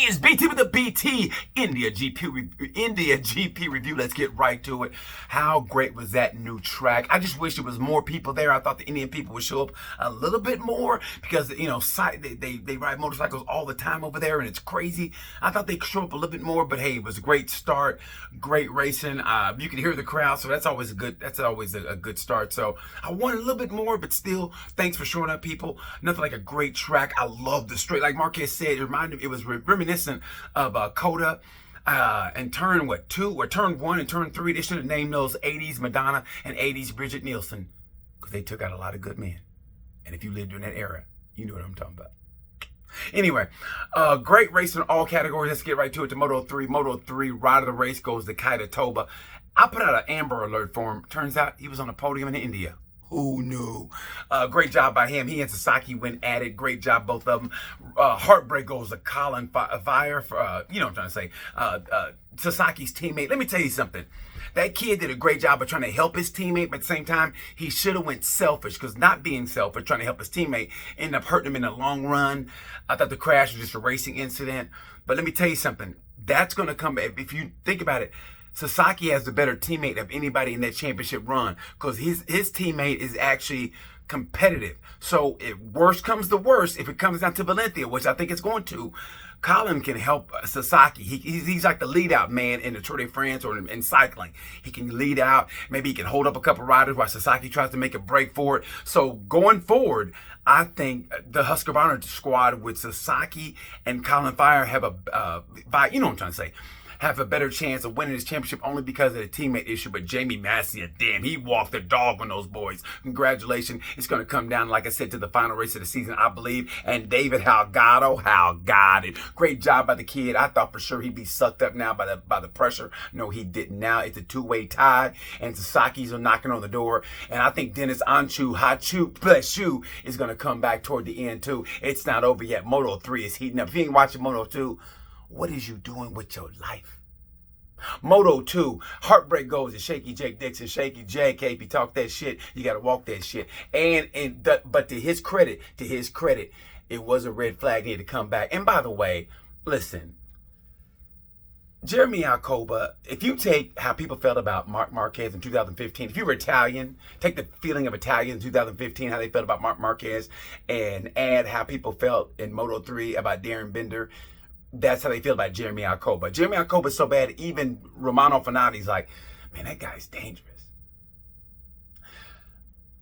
is BT with the BT India GP review. Let's get right to it. How great was that new track? I just wish there was more people there. I thought the Indian people would show up a little bit more because they ride motorcycles all the time over there and it's crazy. I thought they'd show up a little bit more, but hey, it was a great start, great racing. You could hear the crowd, so that's always a good start. So I wanted a little bit more, but still, thanks for showing up, people. Nothing like a great track. I love the straight, like Marquez said. It was reminiscent of Coda. And turn 1 and turn 3, they should have named those 80s Madonna and 80s Bridget Nielsen, because they took out a lot of good men. And if you lived during that era, you know what I'm talking about. Anyway, great race in all categories. Let's get right to it. To Moto 3. Moto 3, ride of the race goes to Kaita Toba. I put out an Amber Alert for him. Turns out he was on the podium in India. Who knew? Great job by him. He and Sasaki went at it. Great job, both of them. Heartbreak goes to Colin Fire. You know what I'm trying to say. Sasaki's teammate. Let me tell you something. That kid did a great job of trying to help his teammate, but at the same time, he should have went selfish, because not being selfish, trying to help his teammate, ended up hurting him in the long run. I thought the crash was just a racing incident. But let me tell you something. That's going to come, if you think about it, Sasaki has the better teammate of anybody in that championship run, because his teammate is actually competitive. So if worst comes to worst, if it comes down to Valencia, which I think it's going to, Colin can help Sasaki. He's like the lead out man in the Tour de France or in cycling. He can lead out. Maybe he can hold up a couple riders while Sasaki tries to make a break for it. So going forward, I think the Husqvarna squad with Sasaki and Colin Fire have you know what I'm trying to say, have a better chance of winning this championship, only because of the teammate issue. But Jamie Massey, damn, he walked the dog on those boys. Congratulations. It's going to come down, like I said, to the final race of the season, I believe. And David Halgado got it. Great job by the kid. I thought for sure he'd be sucked up now by the pressure. No, he didn't. Now it's a two-way tie, and Sasaki's are knocking on the door. And I think Dennis Hachu is going to come back toward the end, too. It's not over yet. Moto 3 is heating up. If you ain't watching Moto 2, what is you doing with your life? Moto 2, heartbreak goes to Shaky Jake Dixon. Shaky Jake, hey, if you talk that shit, you got to walk that shit. But to his credit, it was a red flag. He had to come back. And by the way, listen, Jeremy Alcoba, if you take how people felt about Marc Marquez in 2015, if you were Italian, take the feeling of Italians in 2015, how they felt about Marc Marquez, and add how people felt in Moto 3 about Darren Binder, that's how they feel about Jeremy Alcoba. Jeremy Alcoba is so bad, even Romano Fenati's like, man, that guy's dangerous.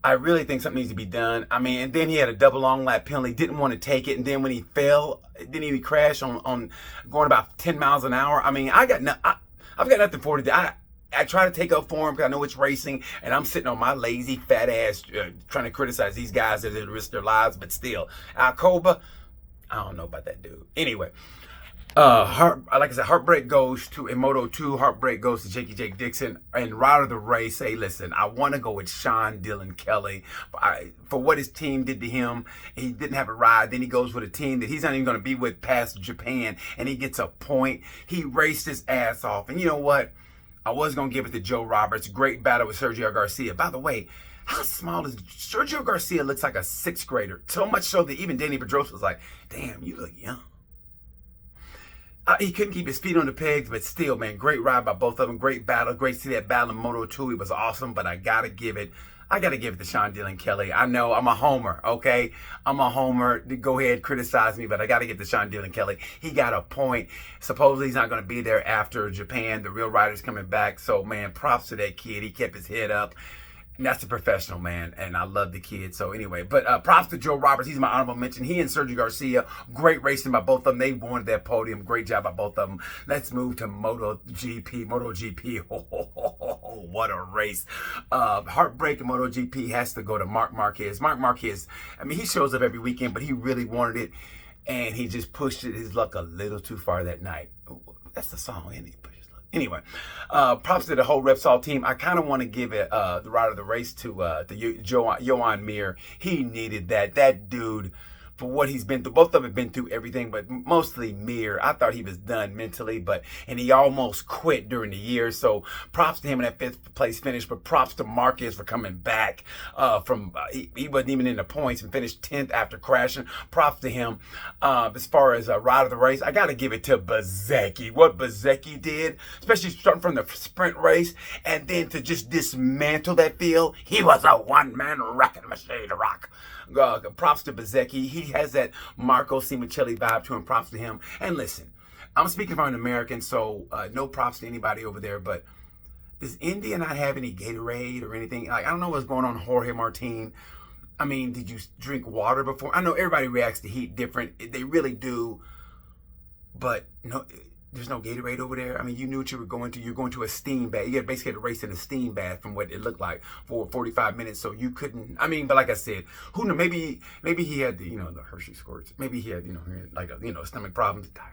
I really think something needs to be done. I mean, and then he had a double long lap penalty, didn't want to take it, and then when he fell, didn't even crash on going about 10 miles an hour. I mean, I've got nothing for it. I try to take up for him because I know it's racing, and I'm sitting on my lazy fat ass trying to criticize these guys that risk their lives, but still, Alcoba, I don't know about that dude. Anyway. Like I said, heartbreak goes to, in Moto 2, heartbreak goes to Shaky Jake Dixon. And rider of the race, hey, listen, I want to go with Sean Dillon Kelly for what his team did to him. He didn't have a ride. Then he goes with a team that he's not even going to be with past Japan, and he gets a point. He raced his ass off. And you know what? I was going to give it to Joe Roberts. Great battle with Sergio Garcia. By the way, how small is Sergio Garcia? Looks like a 6th grader. So much so that even Danny Pedrosa was like, damn, you look young. He couldn't keep his feet on the pegs, but still, man, great ride by both of them. Great battle. Great to see that battle in Moto 2. It was awesome, but I got to give it to Sean Dillon Kelly. I know I'm a homer, okay? I'm a homer. Go ahead, criticize me, but I got to give to Sean Dillon Kelly. He got a point. Supposedly he's not going to be there after Japan. The real rider's coming back. So, man, props to that kid. He kept his head up. And that's a professional, man, and I love the kid. So anyway, but props to Joe Roberts. He's my honorable mention. He and Sergio Garcia, great racing by both of them. They wanted that podium. Great job by both of them. Let's move to MotoGP. MotoGP, what a race. Heartbreak in MotoGP has to go to Marc Marquez. Marc Marquez, I mean, he shows up every weekend, but he really wanted it, and he just pushed his luck a little too far that night. That's the song, isn't it? Anyway, props to the whole Repsol team. I kind of want to give it the rider of the race to Joan Mir. He needed that. That dude for what he's been through. Both of them have been through everything, but mostly Mir. I thought he was done mentally, and he almost quit during the year. So props to him in that fifth place finish, but props to Marquez for coming back he wasn't even in the points and finished 10th after crashing. Props to him. As far as ride of the race, I got to give it to Bezzecchi. What Bezzecchi did, especially starting from the sprint race and then to just dismantle that field. He was a one-man wrecking machine to rock. Props to Bezzecchi. He has that Marco Simoncelli vibe to him. Props to him. And listen, I'm speaking from an American, so no props to anybody over there, but does India not have any Gatorade or anything? Like, I don't know what's going on, Jorge Martin. I mean, did you drink water before? I know everybody reacts to heat different. They really do. But no, there's no Gatorade over there. I mean, you knew what you were going to. You're going to a steam bath. You basically had to race in a steam bath from what it looked like for 45 minutes. So you couldn't. I mean, but like I said, who knows? Maybe he had the the Hershey squirts. Maybe he had stomach problems, diarrhea.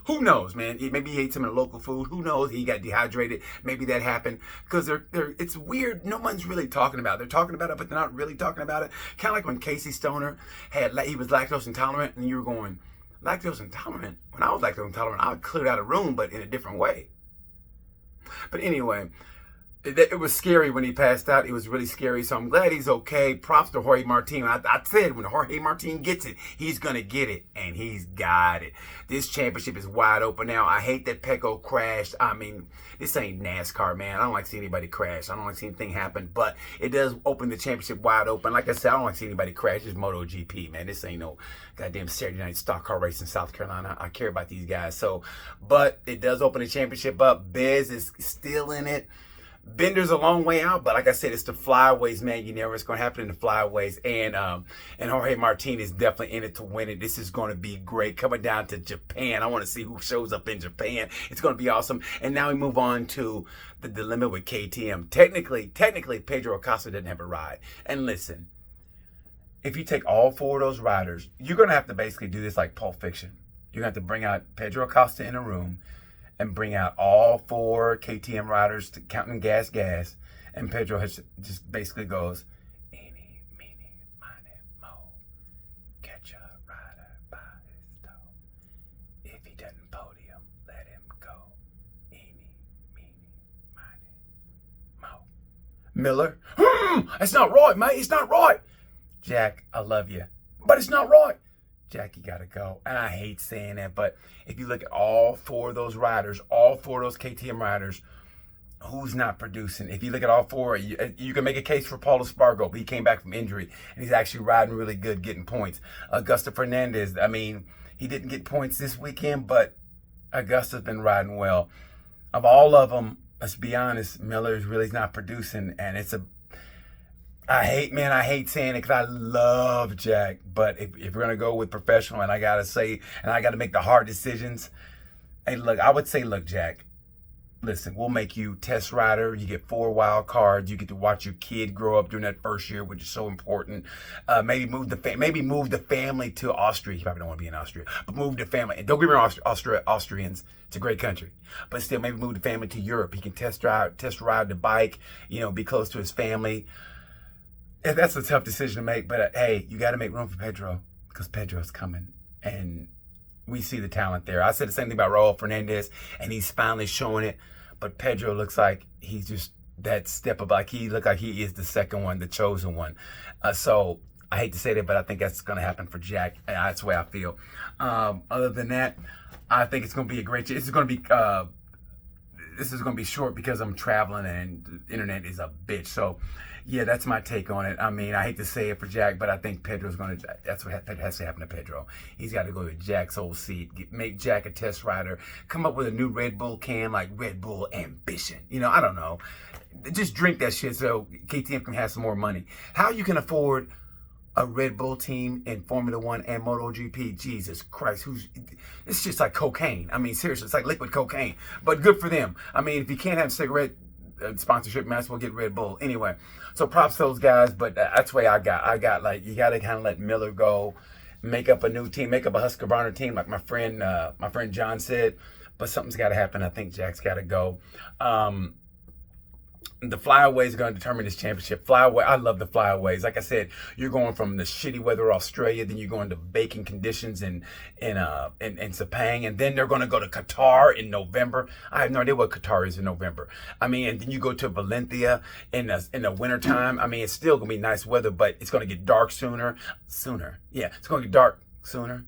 Who knows, man? Maybe he ate some of the local food. Who knows? He got dehydrated. Maybe that happened because it's weird. No one's really talking about it. They're talking about it, but they're not really talking about it. Kind of like when Casey Stoner he was lactose intolerant, and you were going, lactose intolerant? When I was lactose intolerant, I would clear out a room, but in a different way. But anyway, it was scary when he passed out. It was really scary. So I'm glad he's okay. Props to Jorge Martin. I said when Jorge Martin gets it, he's going to get it. And he's got it. This championship is wide open now. I hate that Pecco crashed. I mean, this ain't NASCAR, man. I don't like seeing anybody crash. I don't like seeing anything happen. But it does open the championship wide open. Like I said, I don't like seeing anybody crash. It's MotoGP, man. This ain't no goddamn Saturday night stock car race in South Carolina. I care about these guys. But it does open the championship up. Bez is still in it. Bender's a long way out, but like I said, it's the flyaways, man. You never, it's going to happen in the flyaways. And Jorge Martin is definitely in it to win it. This is going to be great. Coming down to Japan. I want to see who shows up in Japan. It's going to be awesome. And now we move on to the dilemma with KTM. Technically, Pedro Acosta didn't have a ride. And listen, if you take all four of those riders, you're going to have to basically do this like Pulp Fiction. You're going to have to bring out Pedro Acosta in a room and bring out all four KTM riders to counting gas. And Pedro just basically goes, eeny, meeny, miny, mo. Catch a rider by his toe. If he doesn't podium, let him go. Eeny, meeny, miny, mo. Miller, that's not right, mate. It's not right. Jack, I love you, but it's not right. Jackie got to go. And I hate saying that, but if you look at all four of those riders, all four of those KTM riders, who's not producing? If you look at all four, you can make a case for Paulo Espargaro, but he came back from injury, and he's actually riding really good, getting points. Augusto Fernandez, I mean, he didn't get points this weekend, but Augusto's been riding well. Of all of them, let's be honest, Miller's really not producing, and I hate saying it because I love Jack, but if we're going to go with professional and I got to make the hard decisions, hey, look, I would say, look, Jack, listen, we'll make you test rider. You get 4 wild cards. You get to watch your kid grow up during that first year, which is so important. Maybe move the family to Austria. You probably don't want to be in Austria, but move the family. And don't get me wrong, Austrians, it's a great country, but still maybe move the family to Europe. He can test ride the bike, be close to his family. And that's a tough decision to make, but hey, you got to make room for Pedro because Pedro's coming, and we see the talent there. I said the same thing about Raul Fernandez, and he's finally showing it, but Pedro looks like he's just that step up, like he looked like he is the second one, the chosen one. So I hate to say that, but I think that's going to happen for Jack. That's the way I feel. Other than that, I think it's going to be a great. This is going to be short because I'm traveling and the internet is a bitch. So, yeah, that's my take on it. I mean, I hate to say it for Jack, but I think Pedro's going to, that's what has to happen to Pedro. He's got to go to Jack's old seat, make Jack a test rider, come up with a new Red Bull can, like Red Bull Ambition. I don't know. Just drink that shit so KTM can have some more money. How you can afford a Red Bull team in Formula One and MotoGP, Jesus Christ, it's just like cocaine. I mean, seriously, it's like liquid cocaine, but good for them. I mean, if you can't have cigarette sponsorship, might as well get Red Bull. Anyway, so props to those guys, but that's the way I got like, you got to kind of let Miller go, make up a new team, make up a Husqvarna team, like my friend John said, but something's got to happen. I think Jack's got to go. The flyaway is going to determine this championship. Flyaway, I love the flyaways. Like I said, you're going from the shitty weather of Australia, then you're going to baking conditions in Sepang, and then they're going to go to Qatar in November. I have no idea what Qatar is in November. I mean, and then you go to Valencia in the wintertime. I mean, it's still going to be nice weather, but it's going to get dark sooner. Yeah, it's going to get dark sooner.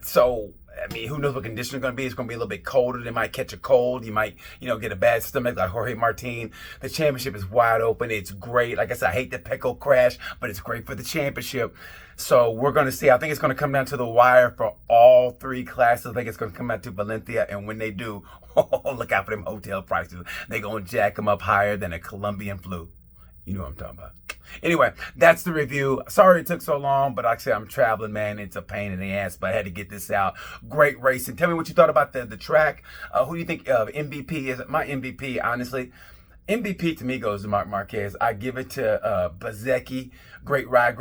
So, I mean, who knows what conditions are going to be? It's going to be a little bit colder. They might catch a cold. You might, get a bad stomach like Jorge Martin. The championship is wide open. It's great. Like I said, I hate the Pecco crash, but it's great for the championship. So we're going to see. I think it's going to come down to the wire for all three classes. I think it's going to come down to Valencia. And when they do, look out for them hotel prices. They're going to jack them up higher than a Colombian flu. You know what I'm talking about. Anyway, that's the review. Sorry it took so long, but like I said, I'm traveling, man. It's a pain in the ass, but I had to get this out. Great racing. Tell me what you thought about the track. Who do you think MVP is? My MVP, honestly, MVP to me goes to Marc Marquez. I give it to Bezzecchi. Great ride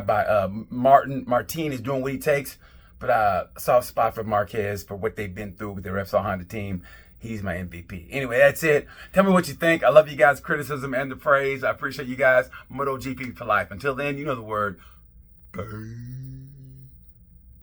by Martin is doing what he takes, but soft spot for Marquez for what they've been through with the Repsol Honda team. He's my MVP. Anyway, that's it. Tell me what you think. I love you guys' criticism and the praise. I appreciate you guys. MotoGP for life. Until then, you know the word. Bye.